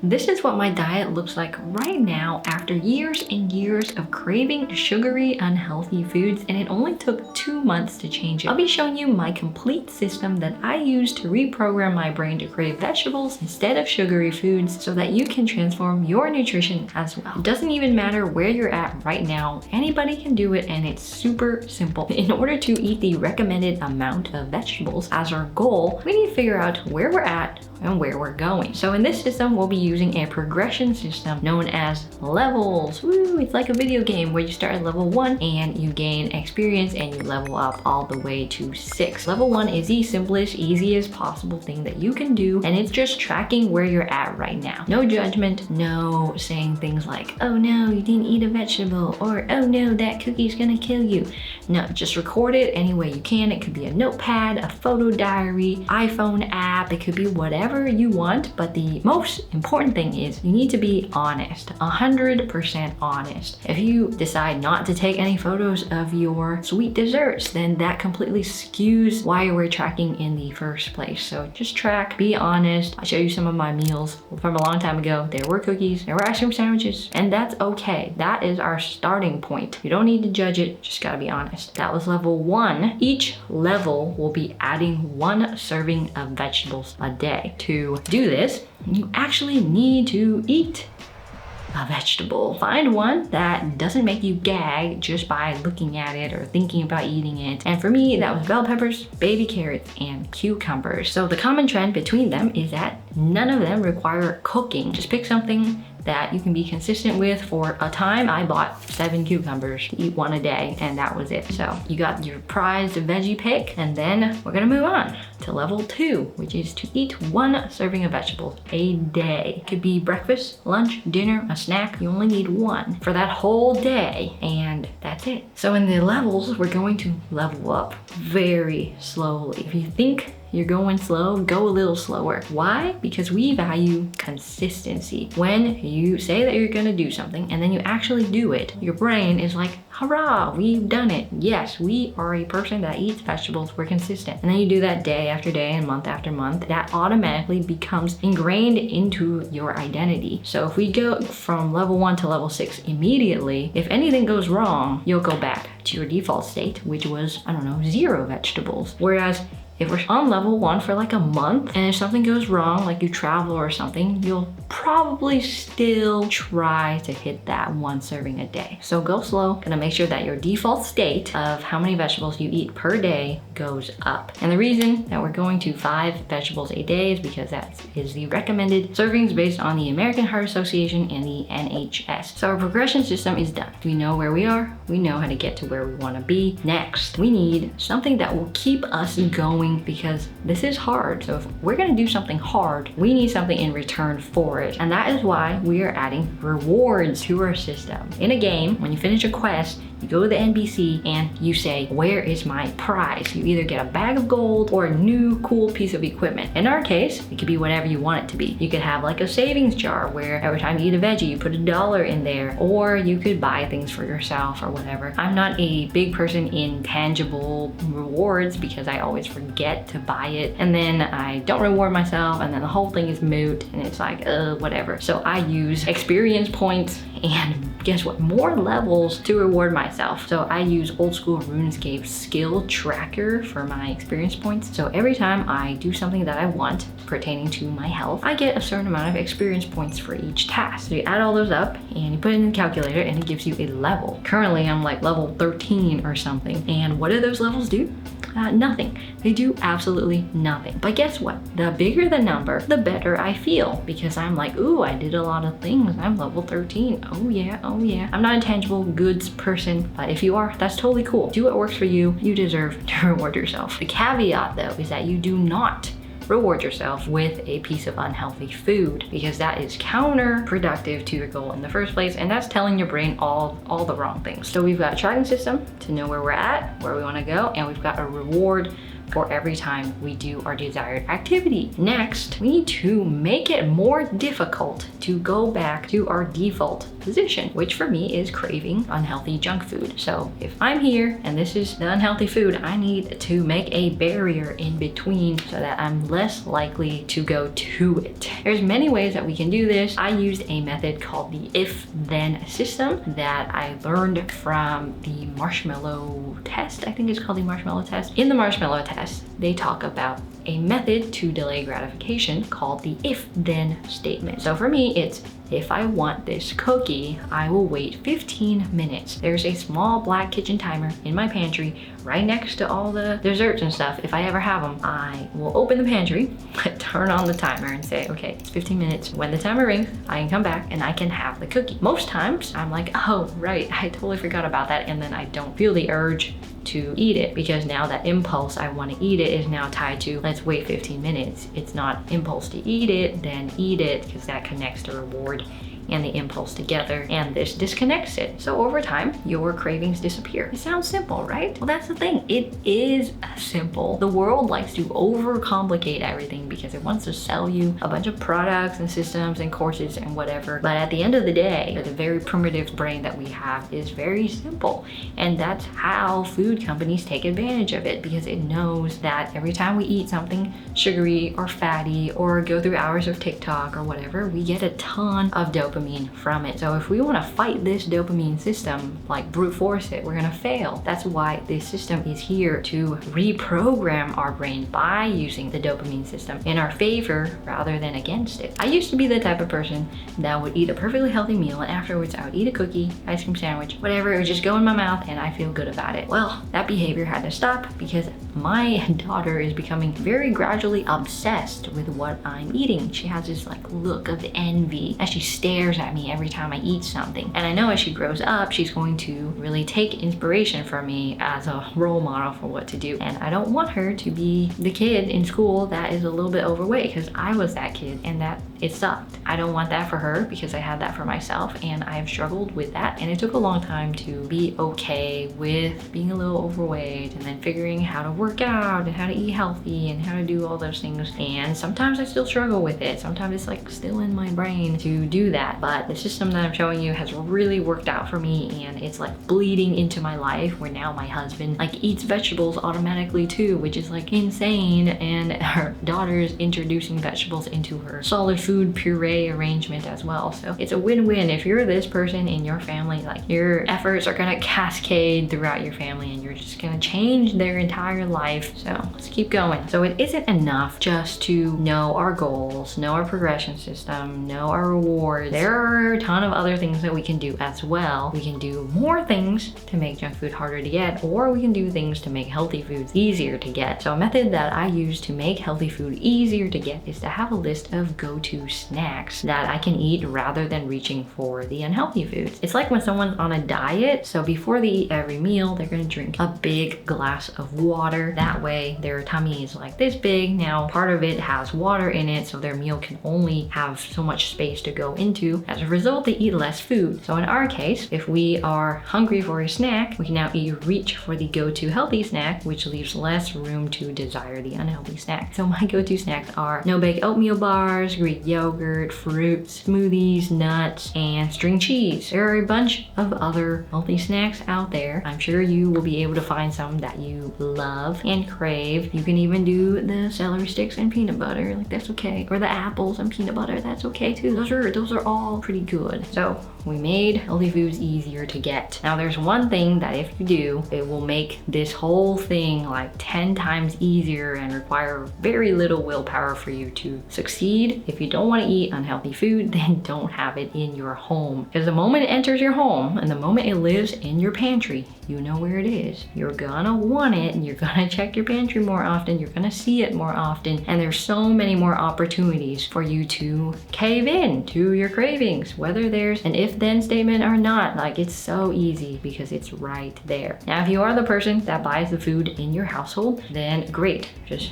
This is what my diet looks like right now after years and years of craving sugary, unhealthy foods, and it only took 2 months to change it. I'll be showing you my complete system that I use to reprogram my brain to crave vegetables instead of sugary foods so that you can transform your nutrition as well. It doesn't even matter where you're at right now. Anybody can do it, and it's super simple. In order to eat the recommended amount of vegetables as our goal, we need to figure out where we're at and where we're going. So in this system, we'll be using a progression system known as levels. Woo, it's like a video game where you start at level 1 and you gain experience and you level up all the way to 6. Level 1 is the simplest, easiest possible thing that you can do, and it's just tracking where you're at right now. No judgment, no saying things like, oh no, you didn't eat a vegetable, or oh no, that cookie's gonna kill you. No, just record it any way you can. It could be a notepad, a photo diary, iPhone app, it could be whatever you want, but the most important thing is you need to be honest, 100% honest. If you decide not to take any photos of your sweet desserts, then that completely skews why we're tracking in the first place. So just track, be honest. I'll show you some of my meals from a long time ago. There were cookies, there were ice cream sandwiches, and that's okay. That is our starting point. You don't need to judge it, just gotta be honest. That was level 1. Each level will be adding 1 serving of vegetables a day. To do this, you actually need to eat a vegetable. Find one that doesn't make you gag just by looking at it or thinking about eating it. And for me, that was bell peppers, baby carrots, and cucumbers. So the common trend between them is that none of them require cooking. Just pick something that you can be consistent with. For a time, I bought 7 cucumbers to eat 1 a day, and that was it. So you got your prized veggie pick, and then we're gonna move on to level 2, which is to eat 1 serving of vegetables a day. It could be breakfast, lunch, dinner, a snack. You only need 1 for that whole day, and that's it. So in the levels, we're going to level up very slowly. If you think you're going slow, go a little slower. Why? Because we value consistency. When you say that you're gonna do something and then you actually do it, your brain is like, hurrah, we've done it. Yes, we are a person that eats vegetables, we're consistent. And then you do that day after day and month after month, that automatically becomes ingrained into your identity. So if we go from level 1 to level 6 immediately, if anything goes wrong, you'll go back to your default state, which was, I don't know, 0 vegetables. Whereas if we're on level 1 for like a month, and if something goes wrong, like you travel or something, you'll probably still try to hit that 1 serving a day. So go slow, gonna make sure that your default state of how many vegetables you eat per day goes up. And the reason that we're going to 5 vegetables a day is because that is the recommended servings based on the American Heart Association and the NHS. So our progression system is done. We know where we are, we know how to get to where we wanna be. Next, we need something that will keep us going, because this is hard. So if we're gonna do something hard, we need something in return for it. And that is why we are adding rewards to our system. In a game, when you finish a quest, you go to the NPC and you say, where is my prize? You either get a bag of gold or a new cool piece of equipment. In our case, it could be whatever you want it to be. You could have like a savings jar where every time you eat a veggie, you put $1 in there, or you could buy things for yourself or whatever. I'm not a big person in tangible rewards because I always forget to buy it, and then I don't reward myself, and then the whole thing is moot, and it's like, whatever. So I use experience points and guess what? More levels to reward myself. So I use old school RuneScape skill tracker for my experience points. So every time I do something that I want pertaining to my health, I get a certain amount of experience points for each task. So you add all those up and you put it in the calculator and it gives you a level. Currently I'm like level 13 or something. And what do those levels do? Nothing. They do absolutely nothing. But guess what? The bigger the number, the better I feel, because I'm like, ooh, I did a lot of things. I'm level 13. Oh yeah, oh yeah. I'm not a tangible goods person, but if you are, that's totally cool. Do what works for you. You deserve to reward yourself. The caveat though is that you do not reward yourself with a piece of unhealthy food, because that is counterproductive to your goal in the first place, and that's telling your brain all the wrong things. So we've got a tracking system to know where we're at, where we want to go, and we've got a reward for every time we do our desired activity. Next, we need to make it more difficult to go back to our default position, which for me is craving unhealthy junk food. So if I'm here and this is the unhealthy food, I need to make a barrier in between so that I'm less likely to go to it. There's many ways that we can do this. I used a method called the if-then system that I learned from the marshmallow test. I think it's called the marshmallow test. In the marshmallow test, they talk about a method to delay gratification called the if-then statement. So for me, it's if I want this cookie, I will wait 15 minutes. There's a small black kitchen timer in my pantry right next to all the desserts and stuff. If I ever have them, I will open the pantry, turn on the timer and say, okay, it's 15 minutes. When the timer rings, I can come back and I can have the cookie. Most times I'm like, oh, right, I totally forgot about that. And then I don't feel the urge to eat it because now that impulse I want to eat it is now tied to let's wait 15 minutes. It's not impulse to eat it, then eat it, because that connects the reward and the impulse together, and this disconnects it. So over time, your cravings disappear. It sounds simple, right? Well, that's the thing. It is simple. The world likes to overcomplicate everything because it wants to sell you a bunch of products and systems and courses and whatever. But at the end of the day, the very primitive brain that we have is very simple. And that's how food companies take advantage of it, because it knows that every time we eat something sugary or fatty or go through hours of TikTok or whatever, we get a ton of dopamine from it. So if we want to fight this dopamine system, like brute force it, we're gonna fail. That's why this system is here to reprogram our brain by using the dopamine system in our favor rather than against it. I used to be the type of person that would eat a perfectly healthy meal and afterwards I would eat a cookie, ice cream sandwich, whatever, it would just go in my mouth and I feel good about it. Well, that behavior had to stop because my daughter is becoming very gradually obsessed with what I'm eating. She has this like look of envy as she stares at me every time I eat something. And I know as she grows up, she's going to really take inspiration from me as a role model for what to do. And I don't want her to be the kid in school that is a little bit overweight, because I was that kid and that it sucked. I don't want that for her because I had that for myself and I've struggled with that. And it took a long time to be okay with being a little overweight and then figuring how to work out and how to eat healthy and how to do all those things. And sometimes I still struggle with it. Sometimes it's like still in my brain to do that. But the system that I'm showing you has really worked out for me, and it's like bleeding into my life where now my husband like eats vegetables automatically too, which is like insane. And her daughter's introducing vegetables into her solid food puree arrangement as well. So it's a win-win. If you're this person in your family, like your efforts are gonna cascade throughout your family and you're just gonna change their entire life. So let's keep going. So it isn't enough just to know our goals, know our progression system, know our rewards. There are a ton of other things that we can do as well. We can do more things to make junk food harder to get, or we can do things to make healthy foods easier to get. So a method that I use to make healthy food easier to get is to have a list of go-to snacks that I can eat rather than reaching for the unhealthy foods. It's like when someone's on a diet, so before they eat every meal, they're gonna drink a big glass of water. That way their tummy is like this big. Now part of it has water in it, so their meal can only have so much space to go into. As a result, they eat less food. So in our case, if we are hungry for a snack, we can now reach for the go-to healthy snack, which leaves less room to desire the unhealthy snack. So my go-to snacks are no-bake oatmeal bars, Greek yogurt, fruits, smoothies, nuts, and string cheese. There are a bunch of other healthy snacks out there. I'm sure you will be able to find some that you love and crave. You can even do the celery sticks and peanut butter, like that's okay. Or the apples and peanut butter, that's okay too. Those are all pretty good. So we made healthy foods easier to get. Now there's one thing that if you do, it will make this whole thing like 10 times easier and require very little willpower for you to succeed. If you don't want to eat unhealthy food, then don't have it in your home. Because the moment it enters your home and the moment it lives in your pantry, you know where it is. You're gonna want it and you're gonna check your pantry more often, you're gonna see it more often, and there's so many more opportunities for you to cave in to your cravings, whether there's an if-then statement or not. Like, it's so easy because it's right there. Now, if you are the person that buys the food in your household, then great. Just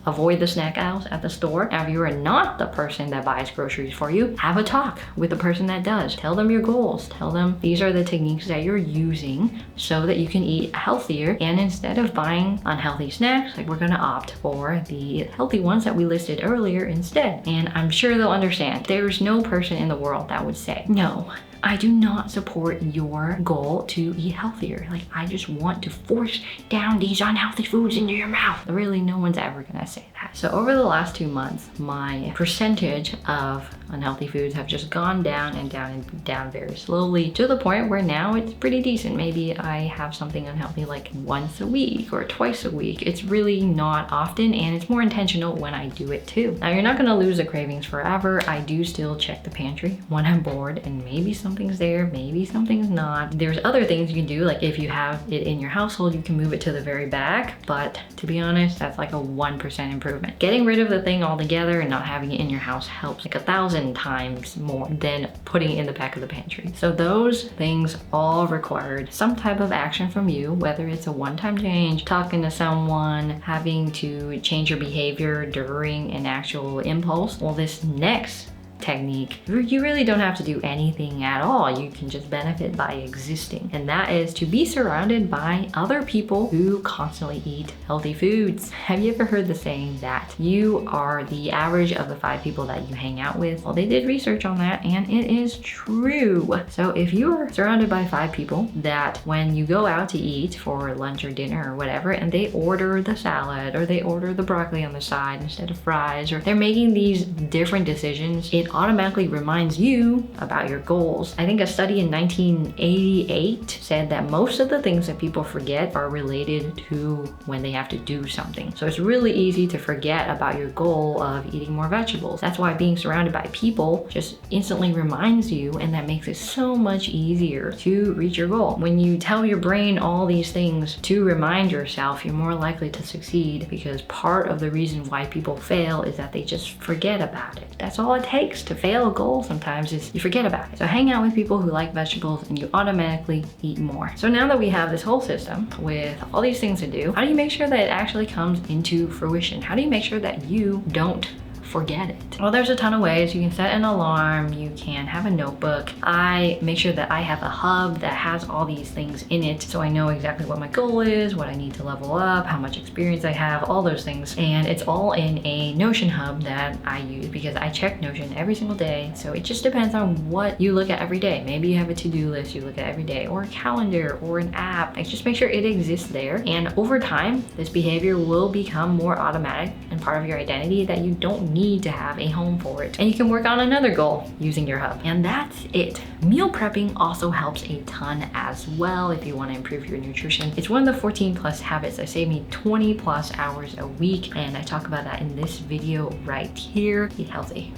avoid the snack aisles at the store. Now, if you are not the person that buys groceries for you, have a talk with the person that does. Tell them your goals. Tell them these are the techniques that you're using so that you can eat healthier. And instead of buying unhealthy snacks, like, we're gonna opt for the healthy ones that we listed earlier instead. And I'm sure they'll understand. There's no person in the world that would say, no, I do not support your goal to eat healthier. Like, I just want to force down these unhealthy foods into your mouth. Really, no one's ever gonna say that. So over the last 2 months, my percentage of unhealthy foods have just gone down and down and down very slowly, to the point where now it's pretty decent. Maybe I have something unhealthy like once a week or twice a week. It's really not often, and it's more intentional when I do it too. Now, you're not gonna lose the cravings forever. I do still check the pantry when I'm bored, and maybe something's there, maybe something's not. There's other things you can do, like if you have it in your household, you can move it to the very back, but to be honest, that's like a 1% improvement. Getting rid of the thing altogether and not having it in your house helps like 1,000 times more than putting it in the back of the pantry. So those things all required some type of action from you, whether it's a one-time change, talking to someone, having to change your behavior during an actual impulse. Well, this next technique, you really don't have to do anything at all. You can just benefit by existing. And that is to be surrounded by other people who constantly eat healthy foods. Have you ever heard the saying that you are the average of the 5 people that you hang out with? Well, they did research on that, and it is true. So if you're surrounded by 5 people that when you go out to eat for lunch or dinner or whatever, and they order the salad or they order the broccoli on the side instead of fries, or they're making these different decisions, it automatically reminds you about your goals. I think a study in 1988 said that most of the things that people forget are related to when they have to do something. So it's really easy to forget about your goal of eating more vegetables. That's why being surrounded by people just instantly reminds you, and that makes it so much easier to reach your goal. When you tell your brain all these things to remind yourself, you're more likely to succeed, because part of the reason why people fail is that they just forget about it. That's all it takes to fail a goal sometimes, is you forget about it. So hang out with people who like vegetables and you automatically eat more. So now that we have this whole system with all these things to do, how do you make sure that it actually comes into fruition? How do you make sure that you don't forget it? Well, there's a ton of ways. You can set an alarm, you can have a notebook. I make sure that I have a hub that has all these things in it, so I know exactly what my goal is, what I need to level up, how much experience I have, all those things. And it's all in a Notion hub that I use, because I check Notion every single day. So it just depends on what you look at every day. Maybe you have a to-do list you look at every day, or a calendar, or an app. Like, just make sure it exists there. And over time, this behavior will become more automatic and part of your identity, that you don't need to have a home for it. And you can work on another goal using your hub. And that's it. Meal prepping also helps a ton as well if you want to improve your nutrition. It's one of the 14 plus habits that save me 20 plus hours a week. And I talk about that in this video right here. Eat healthy.